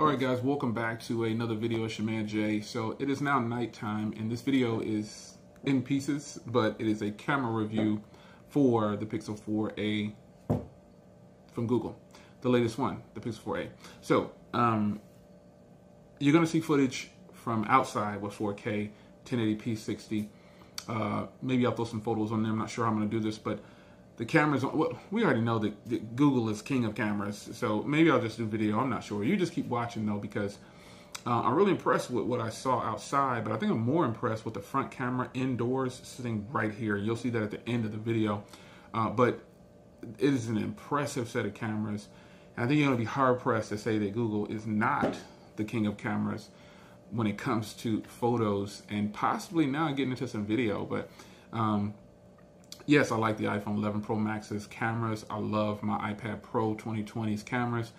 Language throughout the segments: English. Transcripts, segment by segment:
Alright guys, welcome back to another video. It's your man Jay. So it is now nighttime and this video is in pieces, but it is a camera review for the Pixel 4a from Google. The latest one, the Pixel 4a. So you're going to see footage from outside with 4K, 1080p 60. Maybe I'll throw some photos on there. I'm not sure how I'm going to do this, but the cameras, well, we already know that Google is king of cameras, so maybe I'll just do video. I'm not sure. You just keep watching though, because I'm really impressed with what I saw outside, but I think I'm more impressed with the front camera indoors sitting right here. You'll see that at the end of the video, but it is an impressive set of cameras. And I think you're going to be hard-pressed to say that Google is not the king of cameras when it comes to photos and possibly now getting into some video, but yes, I like the iPhone 11 Pro Max's cameras. I love my iPad Pro 2020's cameras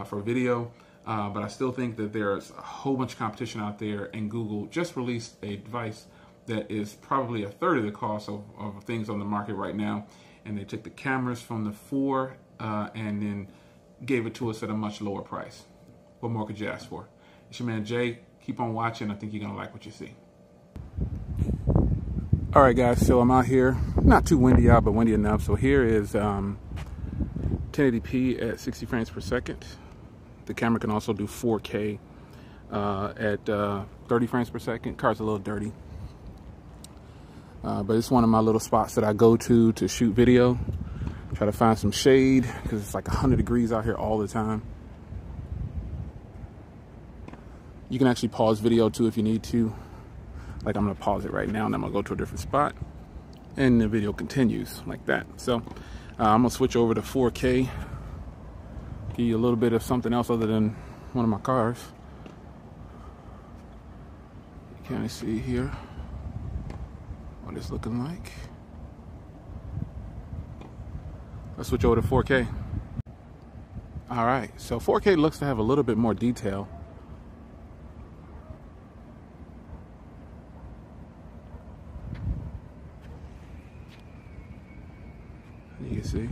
for video, but I still think that there's a whole bunch of competition out there, and Google just released a device that is probably a third of the cost of things on the market right now, and they took the cameras from the 4 and then gave it to us at a much lower price. What more could you ask for? It's your man Jay. Keep on watching. I think you're going to like what you see. All right, guys, so I'm out here. Not too windy out, but windy enough. So here is 1080p at 60 frames per second. The camera can also do 4K at 30 frames per second. Car's a little dirty. But it's one of my little spots that I go to shoot video. Try to find some shade because it's like 100 degrees out here all the time. You can actually pause video too if you need to. Like I'm gonna pause it right now and I'm gonna go to a different spot and the video continues like that. So I'm gonna switch over to 4K, give you a little bit of something else other than one of my cars. You can see here what it's looking like. Let's switch over to 4K. All right, so 4K looks to have a little bit more detail. You can see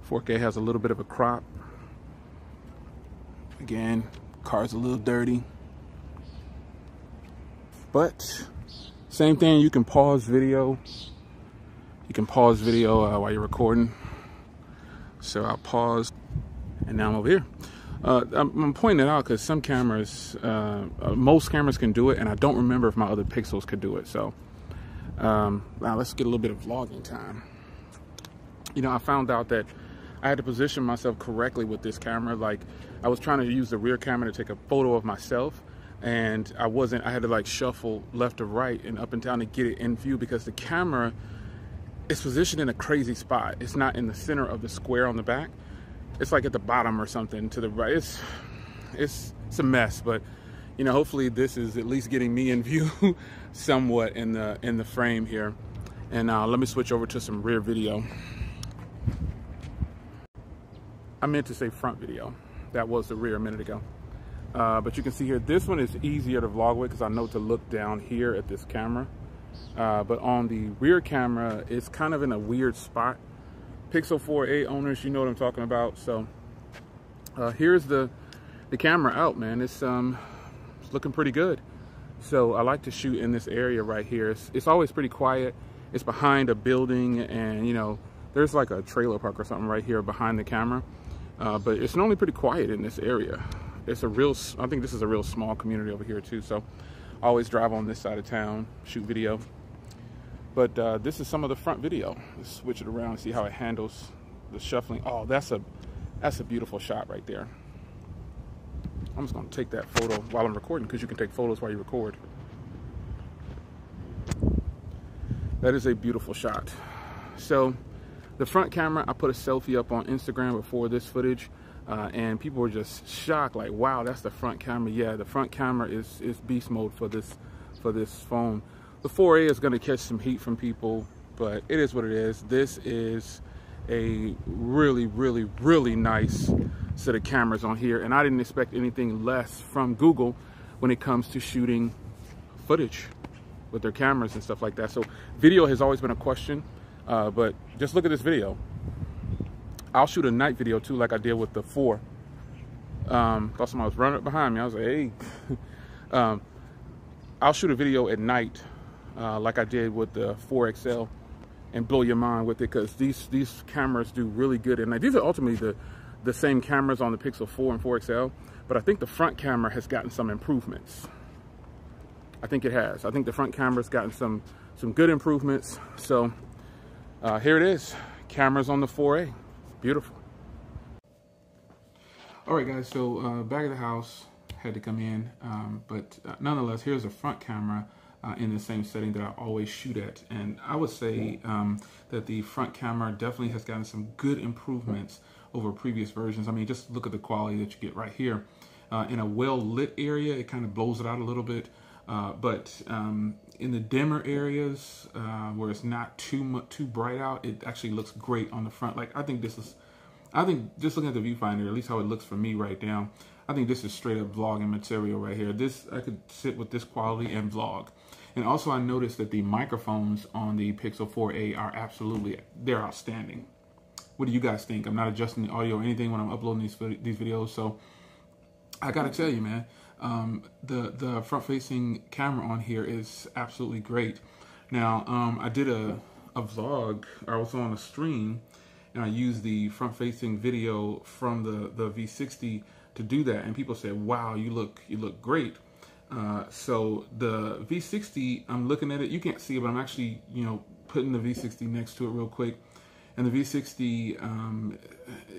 4K has a little bit of a crop. Again, car's a little dirty, but same thing, you can pause video. You can pause video while you're recording. So I'll pause and now I'm over here. I'm pointing it out because some cameras, most cameras can do it, and I don't remember if my other Pixels could do it. So now let's get a little bit of vlogging time. You know, I found out that I had to position myself correctly with this camera. Like, I was trying to use the rear camera to take a photo of myself, and I had to like shuffle left to right and up and down to get it in view because the camera is positioned in a crazy spot. It's not in the center of the square on the back. It's like at the bottom or something to the right. It's a mess, but you know, hopefully this is at least getting me in view somewhat in the frame here. And let me switch over to some rear video. I meant to say front video. That was the rear a minute ago. But you can see here, this one is easier to vlog with because I know to look down here at this camera. But on the rear camera, it's kind of in a weird spot. Pixel 4a owners, you know what I'm talking about. So here's the camera out, man. It's looking pretty good. So I like to shoot in this area right here. It's always pretty quiet. It's behind a building, and you know, there's like a trailer park or something right here behind the camera. But it's normally pretty quiet in this area. It's I think this is a real small community over here too. So I always drive on this side of town, shoot video. But this is some of the front video. Let's switch it around and see how it handles the shuffling. Oh, that's a beautiful shot right there. I'm just gonna take that photo while I'm recording because you can take photos while you record. That is a beautiful shot. So the front camera, I put a selfie up on Instagram before this footage, and people were just shocked, like, wow, that's the front camera. Yeah, the front camera is beast mode for this phone. The 4a is going to catch some heat from people, but it is what it is. This is a really, really, really nice set of cameras on here, and I didn't expect anything less from Google when it comes to shooting footage with their cameras and stuff like that. So video has always been a question. But just look at this video. I'll shoot a night video too, like I did with the 4. Thought somebody was running up behind me. I was like, hey. I'll shoot a video at night, like I did with the 4XL, and blow your mind with it, because these cameras do really good. And these are ultimately the same cameras on the Pixel 4 and 4XL, but I think the front camera has gotten some improvements. I think it has. I think the front camera's gotten some good improvements. So here it is, cameras on the 4A, beautiful. All right, guys, so back at the house, had to come in, but nonetheless, here's a front camera in the same setting that I always shoot at. And I would say that the front camera definitely has gotten some good improvements over previous versions. I mean, just look at the quality that you get right here. In a well-lit area, it kind of blows it out a little bit. But in the dimmer areas where it's not too bright out, it actually looks great on the front. Like, I think just looking at the viewfinder, at least how it looks for me right now, I think this is straight up vlogging material right here. I could sit with this quality and vlog. And also, I noticed that the microphones on the Pixel 4a are they're outstanding. What do you guys think? I'm not adjusting the audio or anything when I'm uploading these videos, so I gotta tell you, man, the front-facing camera on here is absolutely great. Now, I did a vlog, or I was on a stream, and I used the front-facing video from the V60 to do that, and people said, "Wow, you look great." So the V60, I'm looking at it. You can't see it, but I'm actually, putting the V60 next to it real quick. And the V60,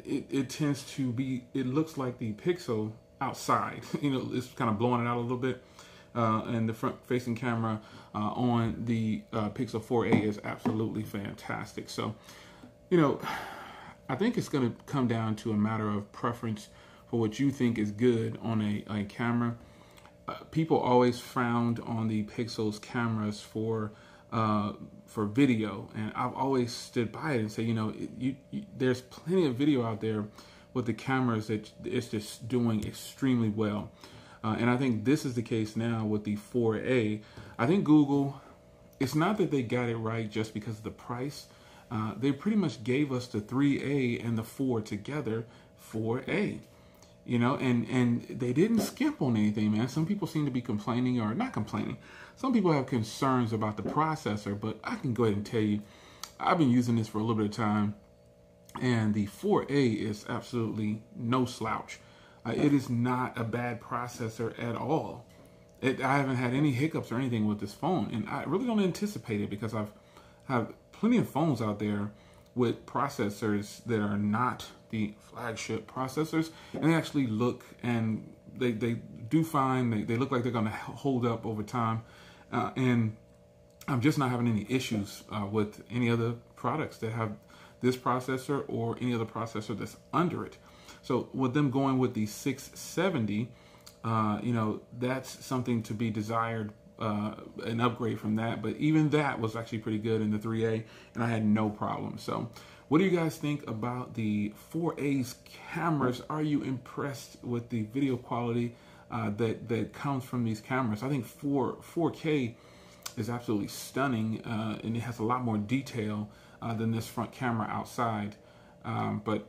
it tends to be, it looks like the Pixel outside. It's kind of blowing it out a little bit. And the front-facing camera on the Pixel 4a is absolutely fantastic. So, I think it's going to come down to a matter of preference for what you think is good on a camera. People always frowned on the Pixel's cameras for video, and I've always stood by it and say, there's plenty of video out there with the cameras that it's just doing extremely well. And I think this is the case now with the 4A. I think Google, it's not that they got it right just because of the price. They pretty much gave us the 3A and the 4 together, 4A. And they didn't skimp on anything, man. Some people seem to be complaining, or not complaining. Some people have concerns about the processor, but I can go ahead and tell you, I've been using this for a little bit of time, and the 4A is absolutely no slouch. It is not a bad processor at all. I haven't had any hiccups or anything with this phone, and I really don't anticipate it, because I've have plenty of phones out there with processors that are not the flagship processors, and they actually look, and they do fine. They look like they're going to hold up over time, and I'm just not having any issues with any other products that have this processor or any other processor that's under it. So with them going with the 670, that's something to be desired, an upgrade from that. But even that was actually pretty good in the 3A, and I had no problem. So what do you guys think about the 4A's cameras? Are you impressed with the video quality that comes from these cameras? I think 4K is absolutely stunning, and it has a lot more detail than this front camera outside. But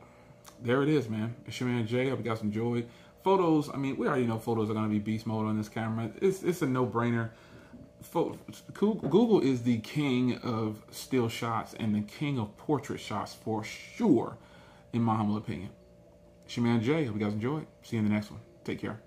there it is, man. It's your man Jay. I hope you guys enjoyed. Photos, I mean, we already know photos are going to be beast mode on this camera. It's a no-brainer. Google is the king of still shots and the king of portrait shots for sure, in my humble opinion. It's your man Jay. Hope you guys enjoyed. See you in the next one. Take care.